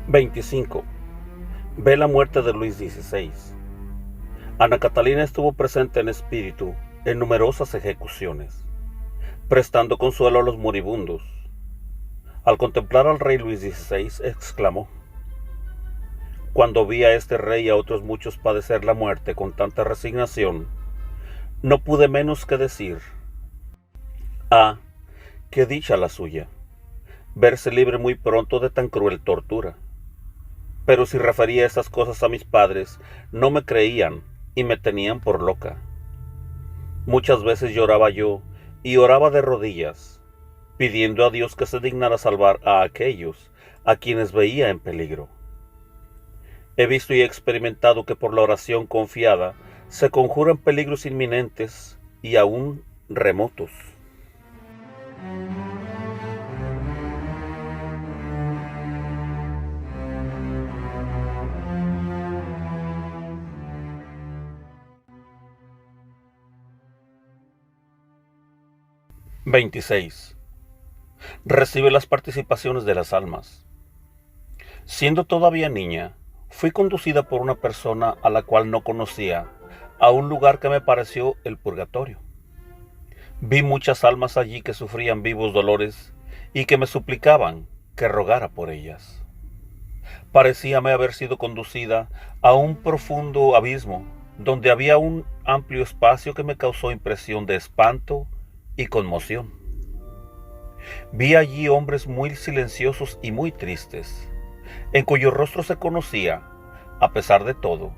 25. Ve la muerte de Luis XVI. Ana Catalina estuvo presente en espíritu en numerosas ejecuciones, prestando consuelo a los moribundos. Al contemplar al rey Luis XVI, exclamó: cuando vi a este rey y a otros muchos padecer la muerte con tanta resignación, no pude menos que decir: ah, qué dicha la suya, verse libre muy pronto de tan cruel tortura. Pero si refería estas cosas a mis padres, no me creían y me tenían por loca. Muchas veces lloraba yo y oraba de rodillas, pidiendo a Dios que se dignara salvar a aquellos a quienes veía en peligro. He visto y experimentado que por la oración confiada se conjuran peligros inminentes y aún remotos. (26) Recibe las participaciones de las almas. Siendo todavía niña, fui conducida por una persona a la cual no conocía a un lugar que me pareció el purgatorio. Vi muchas almas allí que sufrían vivos dolores y que me suplicaban que rogara por ellas. Parecíame haber sido conducida a un profundo abismo donde había un amplio espacio que me causó impresión de espanto y conmoción. Vi allí hombres muy silenciosos y muy tristes, en cuyo rostro se conocía, a pesar de todo,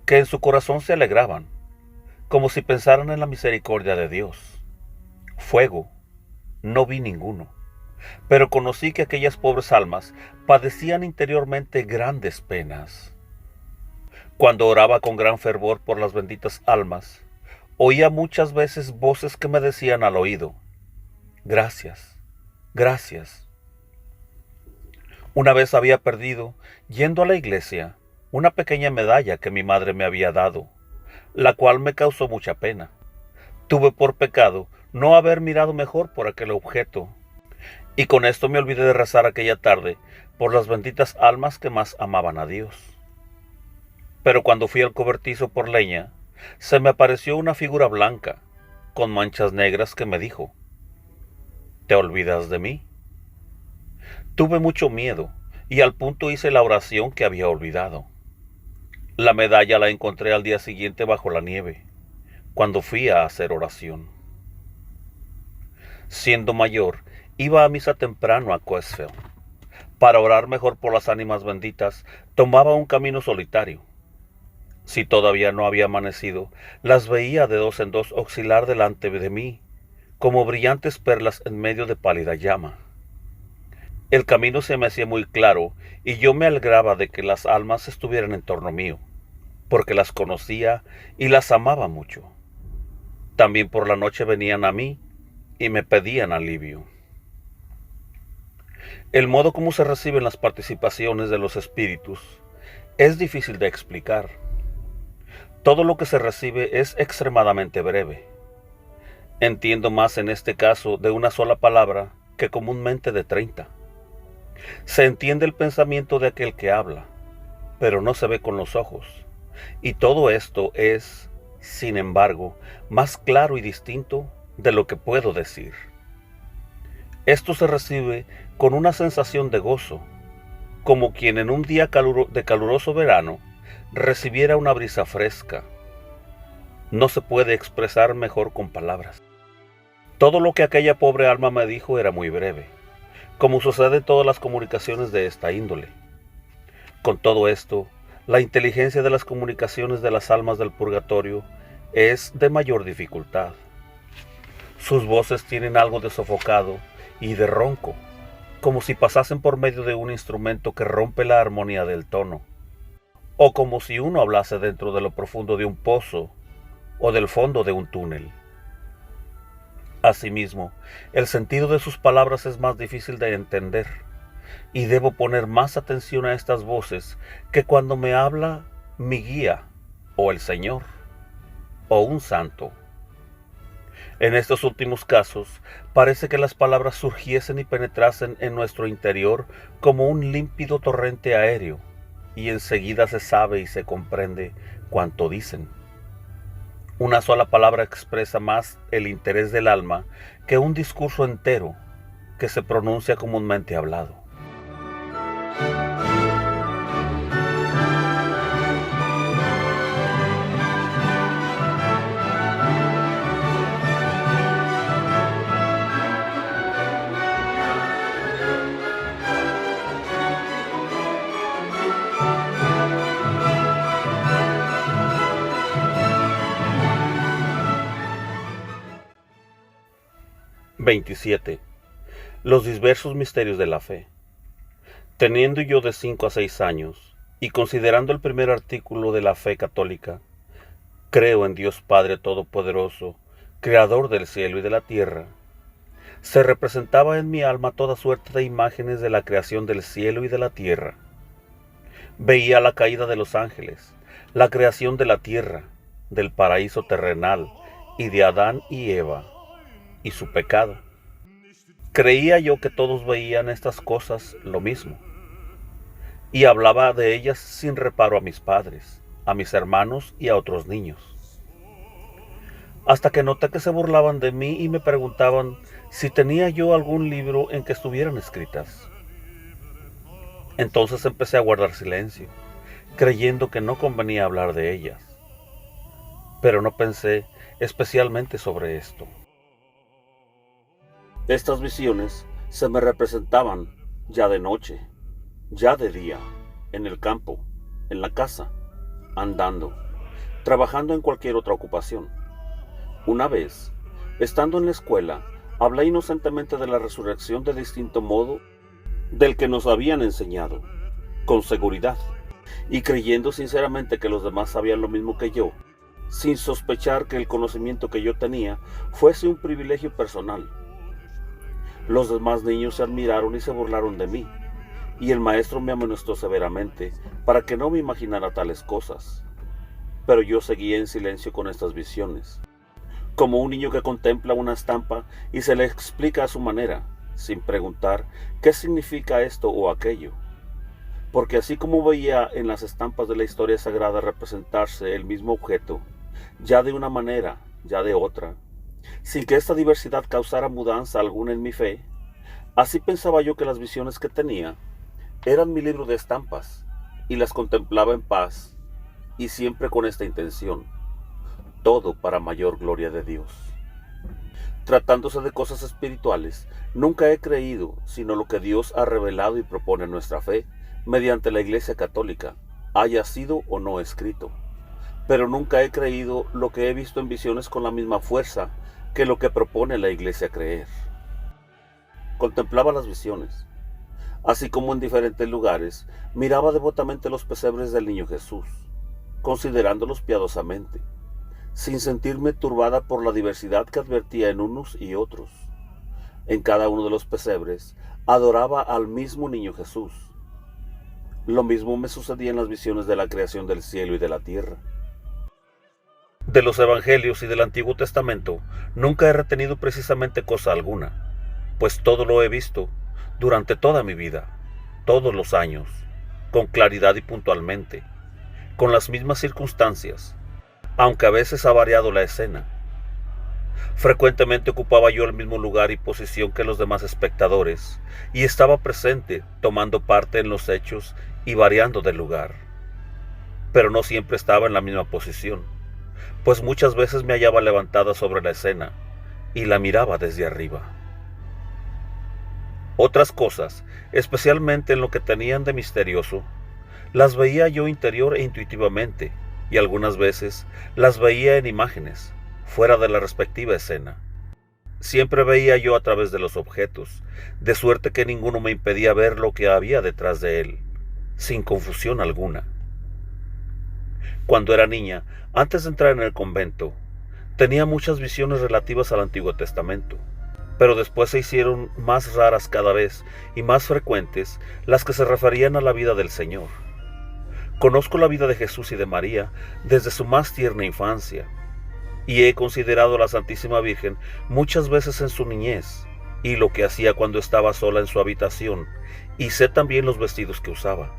que en su corazón se alegraban, como si pensaran en la misericordia de Dios. Fuego no vi ninguno, pero conocí que aquellas pobres almas padecían interiormente grandes penas. Cuando oraba con gran fervor por las benditas almas, oía muchas veces voces que me decían al oído: gracias, gracias. Una vez había perdido, yendo a la iglesia, una pequeña medalla que mi madre me había dado, la cual me causó mucha pena. Tuve por pecado no haber mirado mejor por aquel objeto, y con esto me olvidé de rezar aquella tarde por las benditas almas que más amaban a Dios. Pero cuando fui al cobertizo por leña, se me apareció una figura blanca, con manchas negras, que me dijo: ¿te olvidas de mí? Tuve mucho miedo, y al punto hice la oración que había olvidado. La medalla la encontré al día siguiente bajo la nieve, cuando fui a hacer oración. Siendo mayor, iba a misa temprano a Coesfeld. Para orar mejor por las ánimas benditas, tomaba un camino solitario. Si todavía no había amanecido, las veía de dos en dos oscilar delante de mí, como brillantes perlas en medio de pálida llama. El camino se me hacía muy claro, y yo me alegraba de que las almas estuvieran en torno mío, porque las conocía y las amaba mucho. También por la noche venían a mí y me pedían alivio. El modo como se reciben las participaciones de los espíritus es difícil de explicar. Todo lo que se recibe es extremadamente breve. Entiendo más en este caso de una sola palabra que comúnmente de 30. Se entiende el pensamiento de aquel que habla, pero no se ve con los ojos. Y todo esto es, sin embargo, más claro y distinto de lo que puedo decir. Esto se recibe con una sensación de gozo, como quien en un día de caluroso verano recibiera una brisa fresca. No se puede expresar mejor con palabras. Todo lo que aquella pobre alma me dijo era muy breve, como sucede en todas las comunicaciones de esta índole. Con todo esto, la inteligencia de las comunicaciones de las almas del purgatorio es de mayor dificultad. Sus voces tienen algo de sofocado y de ronco, como si pasasen por medio de un instrumento que rompe la armonía del tono, o como si uno hablase dentro de lo profundo de un pozo o del fondo de un túnel. Asimismo, el sentido de sus palabras es más difícil de entender, y debo poner más atención a estas voces que cuando me habla mi guía, o el Señor, o un santo. En estos últimos casos, parece que las palabras surgiesen y penetrasen en nuestro interior como un límpido torrente aéreo, y enseguida se sabe y se comprende cuanto dicen. Una sola palabra expresa más el interés del alma que un discurso entero que se pronuncia comúnmente hablado. XXVII. Los diversos misterios de la fe. Teniendo yo de 5 a 6 años, y considerando el primer artículo de la fe católica, creo en Dios Padre Todopoderoso, Creador del cielo y de la tierra, se representaba en mi alma toda suerte de imágenes de la creación del cielo y de la tierra. Veía la caída de los ángeles, la creación de la tierra, del paraíso terrenal y de Adán y Eva, y su pecado. Creía yo que todos veían estas cosas lo mismo, y hablaba de ellas sin reparo a mis padres, a mis hermanos y a otros niños. Hasta que noté que se burlaban de mí y me preguntaban si tenía yo algún libro en que estuvieran escritas. Entonces empecé a guardar silencio, creyendo que no convenía hablar de ellas, pero no pensé especialmente sobre esto. Estas visiones se me representaban ya de noche, ya de día, en el campo, en la casa, andando, trabajando en cualquier otra ocupación. Una vez, estando en la escuela, hablé inocentemente de la resurrección de distinto modo del que nos habían enseñado, con seguridad, y creyendo sinceramente que los demás sabían lo mismo que yo, sin sospechar que el conocimiento que yo tenía fuese un privilegio personal. Los demás niños se admiraron y se burlaron de mí, y el maestro me amonestó severamente para que no me imaginara tales cosas. Pero yo seguía en silencio con estas visiones, como un niño que contempla una estampa y se le explica a su manera, sin preguntar qué significa esto o aquello. Porque así como veía en las estampas de la historia sagrada representarse el mismo objeto, ya de una manera, ya de otra, sin que esta diversidad causara mudanza alguna en mi fe, así pensaba yo que las visiones que tenía eran mi libro de estampas, y las contemplaba en paz, y siempre con esta intención: todo para mayor gloria de Dios. Tratándose de cosas espirituales, nunca he creído sino lo que Dios ha revelado y propone en nuestra fe, mediante la Iglesia Católica, haya sido o no escrito. Pero nunca he creído lo que he visto en visiones con la misma fuerza que lo que propone la Iglesia creer. Contemplaba las visiones, así como en diferentes lugares miraba devotamente los pesebres del niño Jesús, considerándolos piadosamente, sin sentirme turbada por la diversidad que advertía en unos y otros. En cada uno de los pesebres adoraba al mismo niño Jesús. Lo mismo me sucedía en las visiones de la creación del cielo y de la tierra. De los Evangelios y del Antiguo Testamento nunca he retenido precisamente cosa alguna, pues todo lo he visto durante toda mi vida, todos los años, con claridad y puntualmente, con las mismas circunstancias, aunque a veces ha variado la escena. Frecuentemente ocupaba yo el mismo lugar y posición que los demás espectadores, y estaba presente, tomando parte en los hechos y variando de lugar. Pero no siempre estaba en la misma posición, pues muchas veces me hallaba levantada sobre la escena y la miraba desde arriba. Otras cosas, especialmente en lo que tenían de misterioso, las veía yo interior e intuitivamente, y algunas veces las veía en imágenes, fuera de la respectiva escena. Siempre veía yo a través de los objetos, de suerte que ninguno me impedía ver lo que había detrás de él, sin confusión alguna. Cuando era niña, antes de entrar en el convento, tenía muchas visiones relativas al Antiguo Testamento, pero después se hicieron más raras cada vez y más frecuentes las que se referían a la vida del Señor. Conozco la vida de Jesús y de María desde su más tierna infancia, y he considerado a la Santísima Virgen muchas veces en su niñez, y lo que hacía cuando estaba sola en su habitación, y sé también los vestidos que usaba.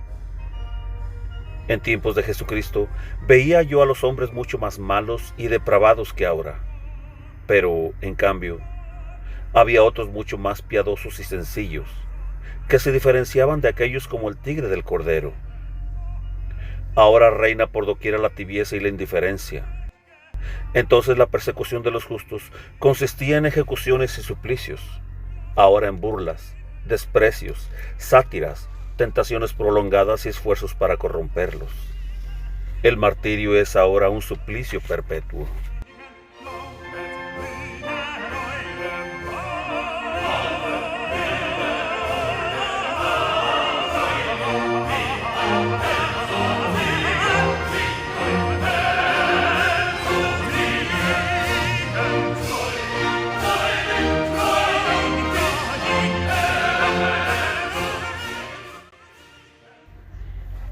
En tiempos de Jesucristo veía yo a los hombres mucho más malos y depravados que ahora, pero, en cambio, había otros mucho más piadosos y sencillos, que se diferenciaban de aquellos como el tigre del cordero. Ahora reina por doquiera la tibieza y la indiferencia. Entonces la persecución de los justos consistía en ejecuciones y suplicios, ahora en burlas, desprecios, sátiras, tentaciones prolongadas y esfuerzos para corromperlos. El martirio es ahora un suplicio perpetuo.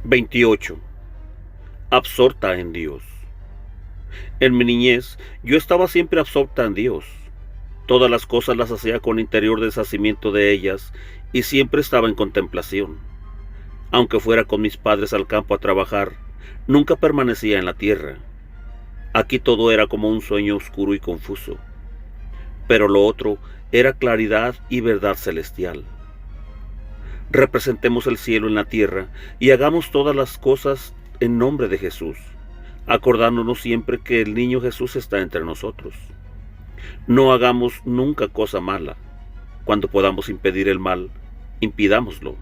XXVIII. Absorta en Dios. En mi niñez, yo estaba siempre absorta en Dios. Todas las cosas las hacía con interior deshacimiento de ellas y siempre estaba en contemplación. Aunque fuera con mis padres al campo a trabajar, nunca permanecía en la tierra. Aquí todo era como un sueño oscuro y confuso, pero lo otro era claridad y verdad celestial. Representemos el cielo en la tierra y hagamos todas las cosas en nombre de Jesús, acordándonos siempre que el niño Jesús está entre nosotros. No hagamos nunca cosa mala. Cuando podamos impedir el mal, impidámoslo.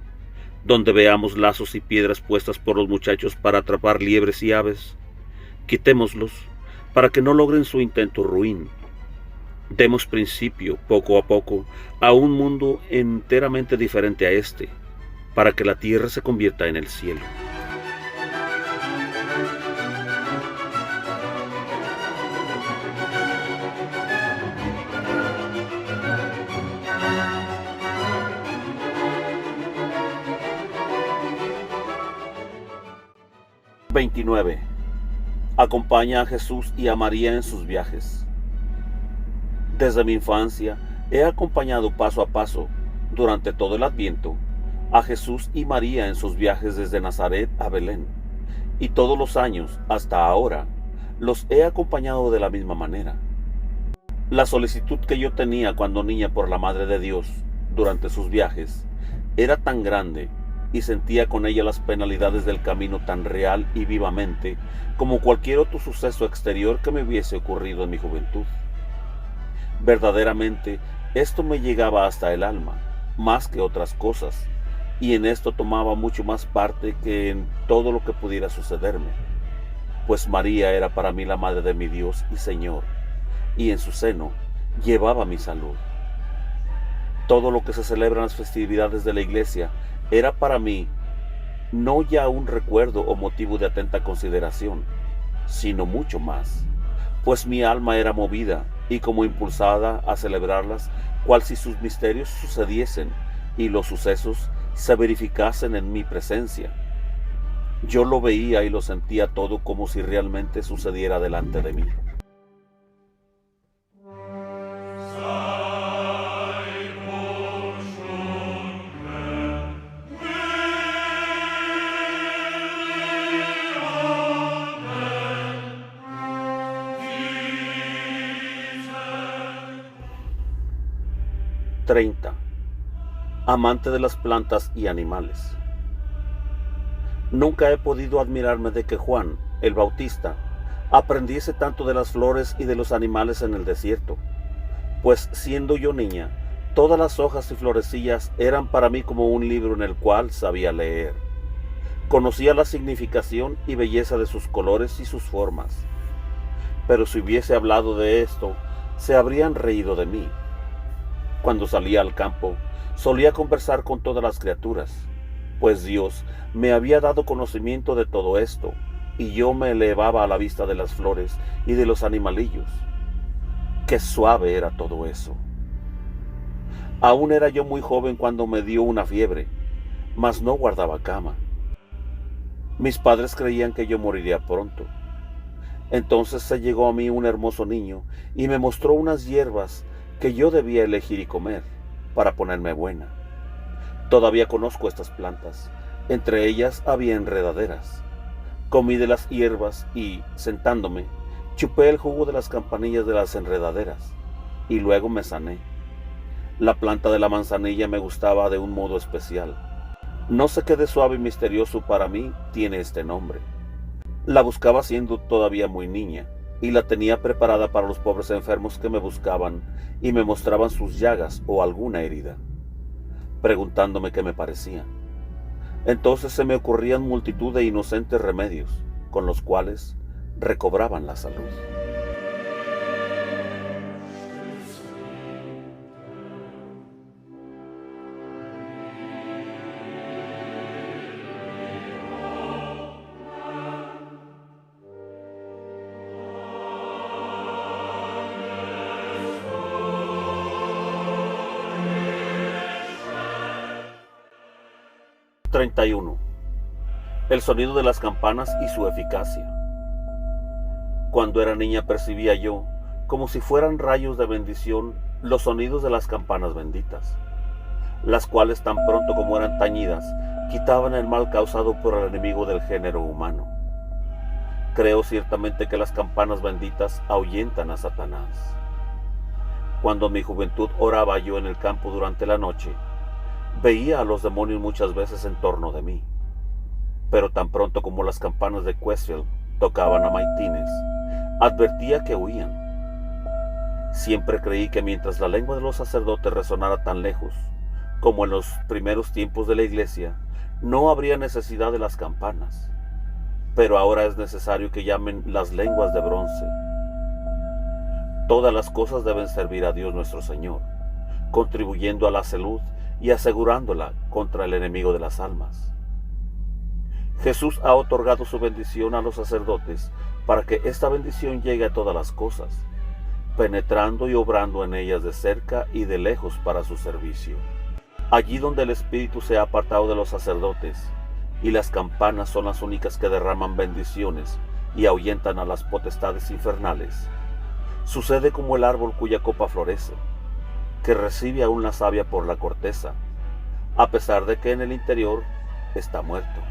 Donde veamos lazos y piedras puestas por los muchachos para atrapar liebres y aves, quitémoslos para que no logren su intento ruin. Demos principio, poco a poco, a un mundo enteramente diferente a este, para que la tierra se convierta en el cielo. XXIX. Acompaña a Jesús y a María en sus viajes. Desde mi infancia he acompañado paso a paso, durante todo el Adviento, a Jesús y María en sus viajes desde Nazaret a Belén, y todos los años, hasta ahora, los he acompañado de la misma manera. La solicitud que yo tenía cuando niña por la Madre de Dios durante sus viajes era tan grande y sentía con ella las penalidades del camino tan real y vivamente como cualquier otro suceso exterior que me hubiese ocurrido en mi juventud. Verdaderamente, esto me llegaba hasta el alma, más que otras cosas, y en esto tomaba mucho más parte que en todo lo que pudiera sucederme, pues María era para mí la Madre de mi Dios y Señor, y en su seno llevaba mi salud. Todo lo que se celebra en las festividades de la Iglesia era para mí no ya un recuerdo o motivo de atenta consideración, sino mucho más, pues mi alma era movida y como impulsada a celebrarlas, cual si sus misterios sucediesen y los sucesos se verificasen en mi presencia. Yo lo veía y lo sentía todo como si realmente sucediera delante de mí. 30. Amante de las plantas y animales. Nunca he podido admirarme de que Juan, el Bautista, aprendiese tanto de las flores y de los animales en el desierto, pues siendo yo niña, todas las hojas y florecillas eran para mí como un libro en el cual sabía leer. Conocía la significación y belleza de sus colores y sus formas. Pero si hubiese hablado de esto, se habrían reído de mí. Cuando salía al campo, solía conversar con todas las criaturas, pues Dios me había dado conocimiento de todo esto, y yo me elevaba a la vista de las flores y de los animalillos. Qué suave era todo eso. Aún era yo muy joven cuando me dio una fiebre, mas no guardaba cama. Mis padres creían que yo moriría pronto. Entonces se llegó a mí un hermoso niño y me mostró unas hierbas que yo debía elegir y comer para ponerme buena. Todavía conozco estas plantas. Entre ellas había enredaderas. Comí de las hierbas y, sentándome, chupé el jugo de las campanillas de las enredaderas y luego me sané. La planta de la manzanilla me gustaba de un modo especial. No sé qué de suave y misterioso para mí tiene este nombre. La buscaba siendo todavía muy niña y la tenía preparada para los pobres enfermos que me buscaban y me mostraban sus llagas o alguna herida, preguntándome qué me parecía. Entonces se me ocurrían multitud de inocentes remedios con los cuales recobraban la salud. 31. El sonido de las campanas y su eficacia. Cuando era niña percibía yo, como si fueran rayos de bendición, los sonidos de las campanas benditas, las cuales tan pronto como eran tañidas, quitaban el mal causado por el enemigo del género humano. Creo ciertamente que las campanas benditas ahuyentan a Satanás. Cuando en mi juventud oraba yo en el campo durante la noche, veía a los demonios muchas veces en torno de mí, pero tan pronto como las campanas de Questfield tocaban a maitines, advertía que huían. Siempre creí que mientras la lengua de los sacerdotes resonara tan lejos como en los primeros tiempos de la iglesia, no habría necesidad de las campanas, pero ahora es necesario que llamen las lenguas de bronce. Todas las cosas deben servir a Dios nuestro Señor, contribuyendo a la salud y asegurándola contra el enemigo de las almas. Jesús ha otorgado su bendición a los sacerdotes para que esta bendición llegue a todas las cosas, penetrando y obrando en ellas de cerca y de lejos para su servicio. Allí donde el Espíritu se ha apartado de los sacerdotes, y las campanas son las únicas que derraman bendiciones y ahuyentan a las potestades infernales, sucede como el árbol cuya copa florece, que recibe aún la savia por la corteza, a pesar de que en el interior está muerto.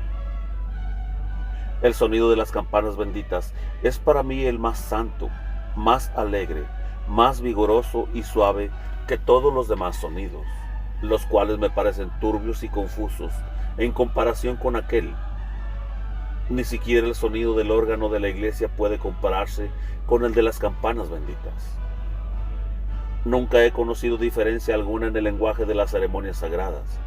El sonido de las campanas benditas es para mí el más santo, más alegre, más vigoroso y suave que todos los demás sonidos, los cuales me parecen turbios y confusos en comparación con aquel. Ni siquiera el sonido del órgano de la iglesia puede compararse con el de las campanas benditas. Nunca he conocido diferencia alguna en el lenguaje de las ceremonias sagradas,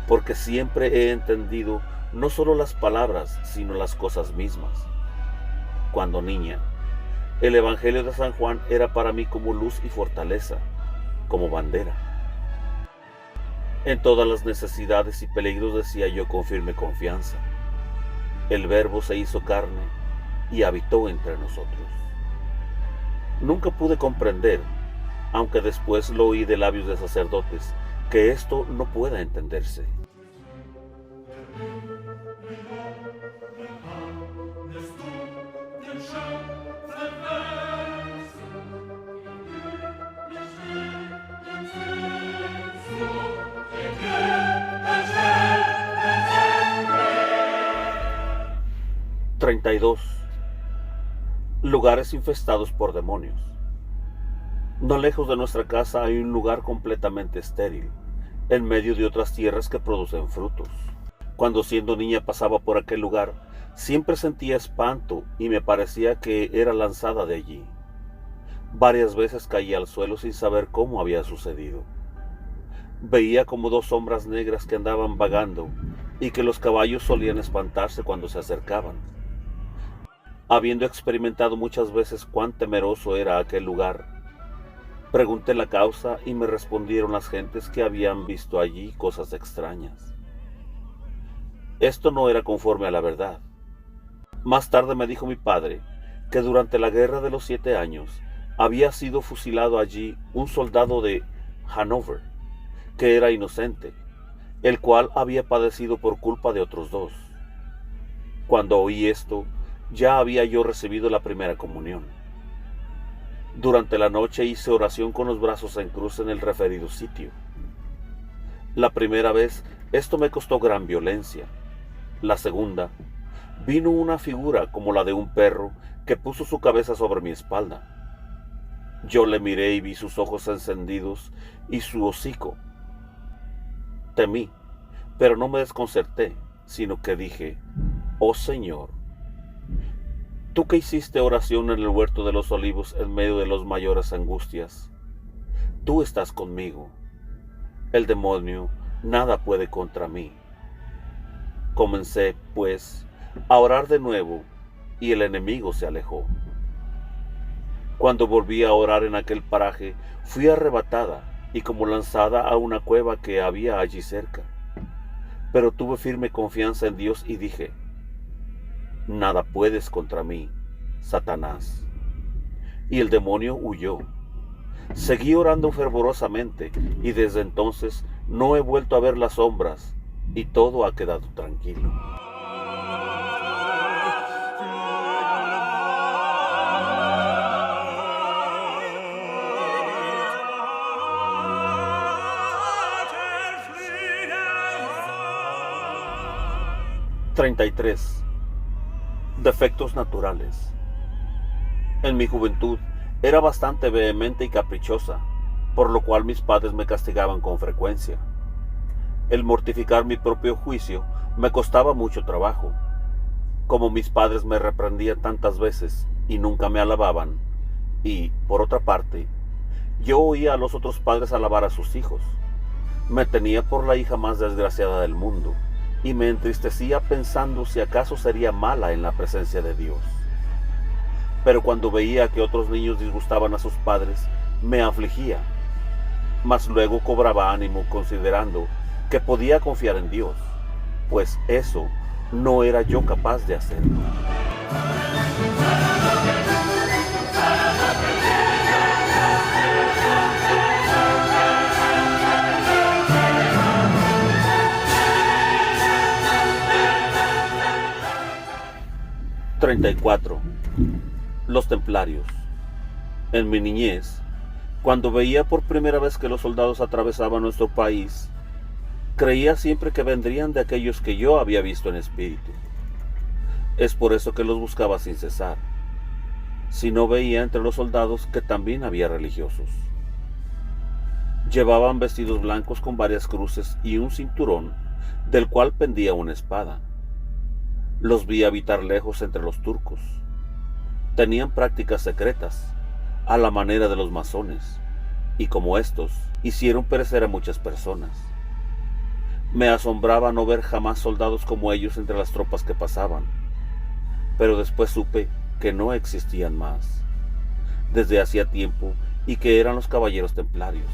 porque siempre he entendido no solo las palabras, sino las cosas mismas. Cuando niña, el Evangelio de San Juan era para mí como luz y fortaleza, como bandera. En todas las necesidades y peligros decía yo con firme confianza: el Verbo se hizo carne y habitó entre nosotros. Nunca pude comprender, aunque después lo oí de labios de sacerdotes, que esto no pueda entenderse. (32) Lugares infestados por demonios. No lejos de nuestra casa hay un lugar completamente estéril, en medio de otras tierras que producen frutos. Cuando siendo niña pasaba por aquel lugar, siempre sentía espanto y me parecía que era lanzada de allí. Varias veces caía al suelo sin saber cómo había sucedido. Veía como dos sombras negras que andaban vagando y que los caballos solían espantarse cuando se acercaban. Habiendo experimentado muchas veces cuán temeroso era aquel lugar, pregunté la causa y me respondieron las gentes que habían visto allí cosas extrañas. Esto no era conforme a la verdad. Más tarde me dijo mi padre que durante la Guerra de los 7 años había sido fusilado allí un soldado de Hanover, que era inocente, el cual había padecido por culpa de otros 2. Cuando oí esto, ya había yo recibido la primera comunión. Durante la noche hice oración con los brazos en cruz en el referido sitio. La primera vez esto me costó gran violencia. La segunda, vino una figura como la de un perro que puso su cabeza sobre mi espalda. Yo le miré y vi sus ojos encendidos y su hocico. Temí, pero no me desconcerté, sino que dije: oh Señor, tú que hiciste oración en el huerto de los olivos en medio de las mayores angustias, tú estás conmigo. El demonio nada puede contra mí. Comencé, pues, a orar de nuevo, y el enemigo se alejó. Cuando volví a orar en aquel paraje, fui arrebatada y como lanzada a una cueva que había allí cerca. Pero tuve firme confianza en Dios y dije: nada puedes contra mí, Satanás. Y el demonio huyó. Seguí orando fervorosamente y desde entonces no he vuelto a ver las sombras y todo ha quedado tranquilo. (33) Defectos naturales. En mi juventud era bastante vehemente y caprichosa, por lo cual mis padres me castigaban con frecuencia. El mortificar mi propio juicio me costaba mucho trabajo. Como mis padres me reprendían tantas veces y nunca me alababan, y, por otra parte, yo oía a los otros padres alabar a sus hijos, me tenía por la hija más desgraciada del mundo, y me entristecía pensando si acaso sería mala en la presencia de Dios. Pero cuando veía que otros niños disgustaban a sus padres, me afligía, mas luego cobraba ánimo considerando que podía confiar en Dios, pues eso no era yo capaz de hacerlo. (34) Los templarios. En mi niñez, cuando veía por primera vez que los soldados atravesaban nuestro país, creía siempre que vendrían de aquellos que yo había visto en espíritu. Es por eso que los buscaba sin cesar, si no veía entre los soldados que también había religiosos. Llevaban vestidos blancos con varias cruces y un cinturón, del cual pendía una espada. Los vi habitar lejos entre los turcos. Tenían prácticas secretas, a la manera de los masones, y como estos, hicieron perecer a muchas personas. Me asombraba no ver jamás soldados como ellos entre las tropas que pasaban, pero después supe que no existían más, desde hacía tiempo, y que eran los caballeros templarios.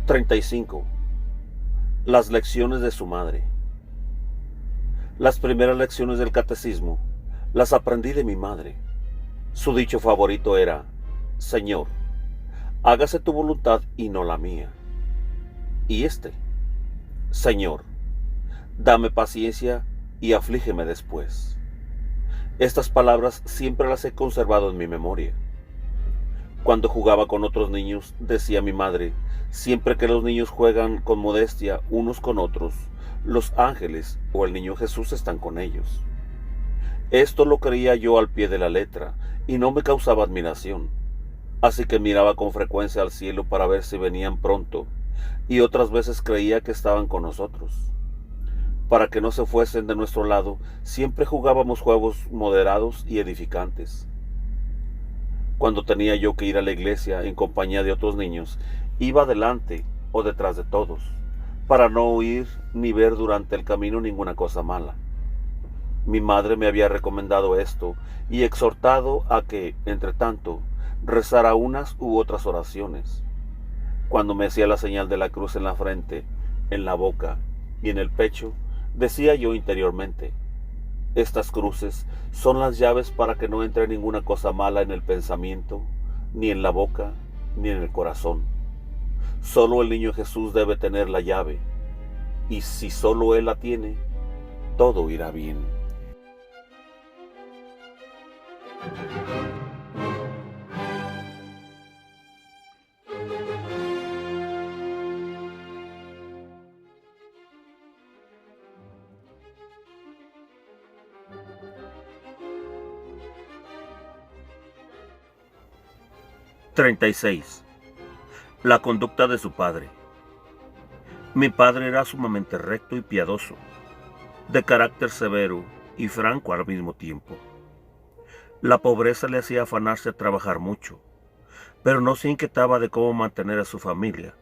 (35) Las lecciones de su madre. Las primeras lecciones del catecismo las aprendí de mi madre. Su dicho favorito era: Señor, hágase tu voluntad y no la mía. Y Señor, dame paciencia y aflígeme después. Estas palabras siempre las he conservado en mi memoria. Cuando jugaba con otros niños, decía mi madre: siempre que los niños juegan con modestia unos con otros, los ángeles o el niño Jesús están con ellos. Esto lo creía yo al pie de la letra y no me causaba admiración, así que miraba con frecuencia al cielo para ver si venían pronto, y otras veces creía que estaban con nosotros. Para que no se fuesen de nuestro lado, siempre jugábamos juegos moderados y edificantes. Cuando tenía yo que ir a la iglesia en compañía de otros niños, iba delante o detrás de todos, para no oír ni ver durante el camino ninguna cosa mala. Mi madre me había recomendado esto y exhortado a que, entre tanto, rezara unas u otras oraciones. Cuando me hacía la señal de la cruz en la frente, en la boca y en el pecho, decía yo interiormente: Estas cruces son las llaves para que no entre ninguna cosa mala en el pensamiento, ni en la boca, ni en el corazón. Solo el niño Jesús debe tener la llave, y si solo Él la tiene, todo irá bien. (36) La conducta de su padre. Mi padre era sumamente recto y piadoso, de carácter severo y franco al mismo tiempo. La pobreza le hacía afanarse a trabajar mucho, pero no se inquietaba de cómo mantener a su familia,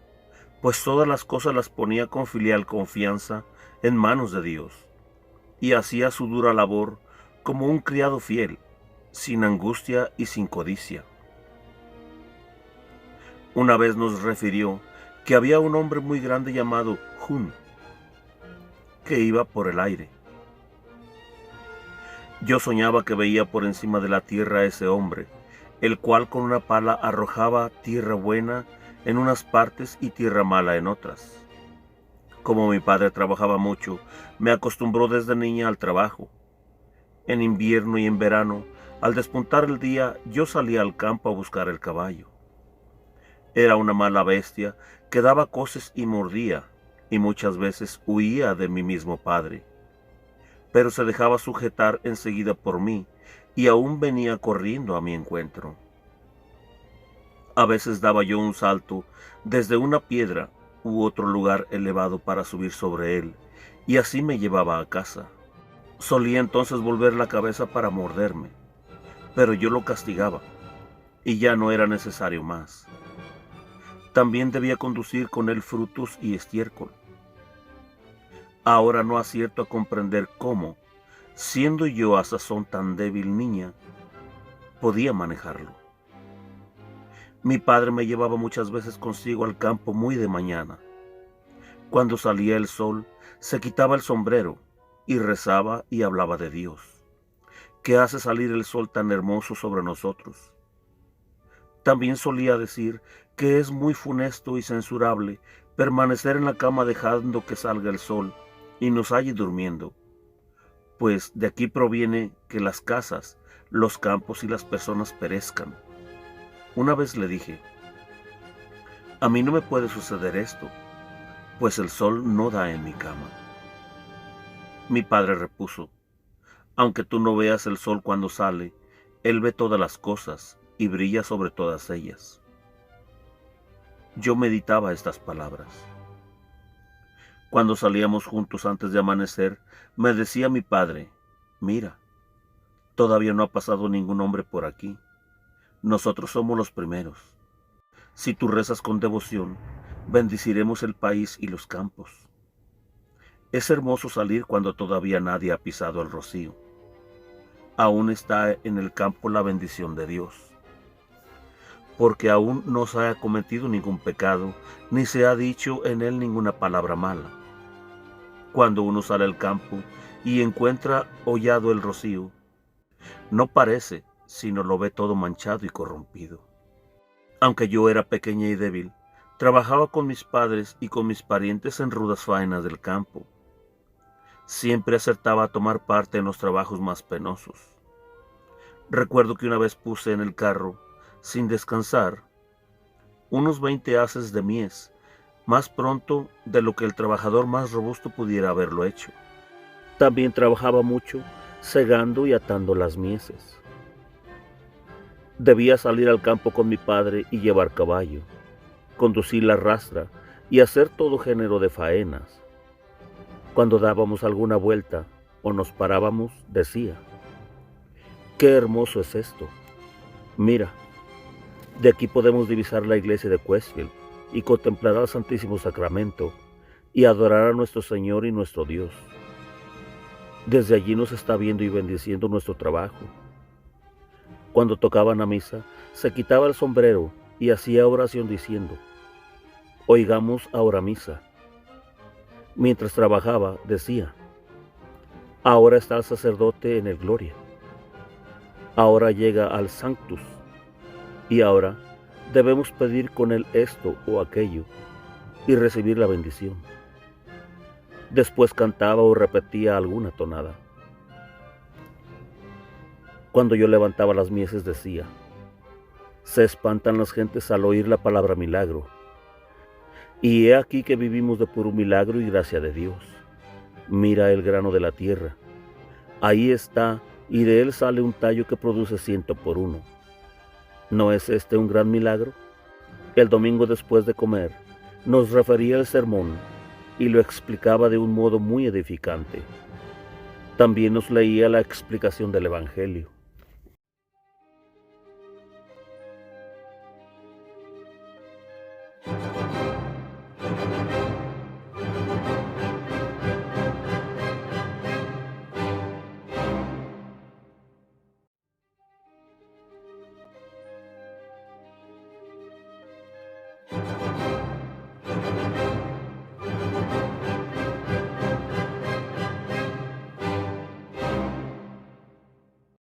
pues todas las cosas las ponía con filial confianza en manos de Dios, y hacía su dura labor como un criado fiel, sin angustia y sin codicia. Una vez nos refirió que había un hombre muy grande llamado Hun, que iba por el aire. Yo soñaba que veía por encima de la tierra a ese hombre, el cual con una pala arrojaba tierra buena en unas partes y tierra mala en otras. Como mi padre trabajaba mucho, me acostumbró desde niña al trabajo. En invierno y en verano, al despuntar el día, yo salía al campo a buscar el caballo. Era una mala bestia que daba coces y mordía, y muchas veces huía de mi mismo padre. Pero se dejaba sujetar enseguida por mí, y aún venía corriendo a mi encuentro. A veces daba yo un salto desde una piedra u otro lugar elevado para subir sobre él, y así me llevaba a casa. Solía entonces volver la cabeza para morderme, pero yo lo castigaba, y ya no era necesario más. También debía conducir con él frutos y estiércol. Ahora no acierto a comprender cómo, siendo yo a sazón tan débil niña, podía manejarlo. Mi padre me llevaba muchas veces consigo al campo muy de mañana. Cuando salía el sol, se quitaba el sombrero y rezaba y hablaba de Dios, que hace salir el sol tan hermoso sobre nosotros. También solía decir que es muy funesto y censurable permanecer en la cama dejando que salga el sol y nos halle durmiendo, pues de aquí proviene que las casas, los campos y las personas perezcan. Una vez le dije: a mí no me puede suceder esto, pues el sol no da en mi cama. Mi padre repuso: aunque tú no veas el sol cuando sale, él ve todas las cosas y brilla sobre todas ellas. Yo meditaba estas palabras. Cuando salíamos juntos antes de amanecer, me decía mi padre: mira, todavía no ha pasado ningún hombre por aquí. Nosotros somos los primeros. Si tú rezas con devoción, bendeciremos el país y los campos. Es hermoso salir cuando todavía nadie ha pisado el rocío. Aún está en el campo la bendición de Dios, porque aún no se ha cometido ningún pecado, ni se ha dicho en él ninguna palabra mala. Cuando uno sale al campo y encuentra hollado el rocío, no parece, sino lo ve todo manchado y corrompido. Aunque yo era pequeña y débil, trabajaba con mis padres y con mis parientes en rudas faenas del campo. Siempre acertaba a tomar parte en los trabajos más penosos. Recuerdo que una vez puse en el carro, sin descansar, unos 20 haces de mies, más pronto de lo que el trabajador más robusto pudiera haberlo hecho. También trabajaba mucho, segando y atando las mieses. Debía salir al campo con mi padre y llevar caballo, conducir la rastra y hacer todo género de faenas. Cuando dábamos alguna vuelta o nos parábamos, decía: qué hermoso es esto. Mira, de aquí podemos divisar la iglesia de Cuesfield y contemplar al Santísimo Sacramento y adorar a nuestro Señor y nuestro Dios. Desde allí nos está viendo y bendiciendo nuestro trabajo. Cuando tocaban a misa, se quitaba el sombrero y hacía oración diciendo: oigamos ahora misa. Mientras trabajaba, decía: Ahora está el sacerdote en el Gloria. Ahora llega al Sanctus. Y ahora debemos pedir con él esto o aquello y recibir la bendición. Después cantaba o repetía alguna tonada. Cuando yo levantaba las mieses decía: se espantan las gentes al oír la palabra milagro. Y he aquí que vivimos de puro milagro y gracia de Dios. Mira el grano de la tierra. Ahí está, y de él sale un tallo que produce 100 por 1. ¿No es este un gran milagro? El domingo después de comer, nos refería el sermón y lo explicaba de un modo muy edificante. También nos leía la explicación del Evangelio.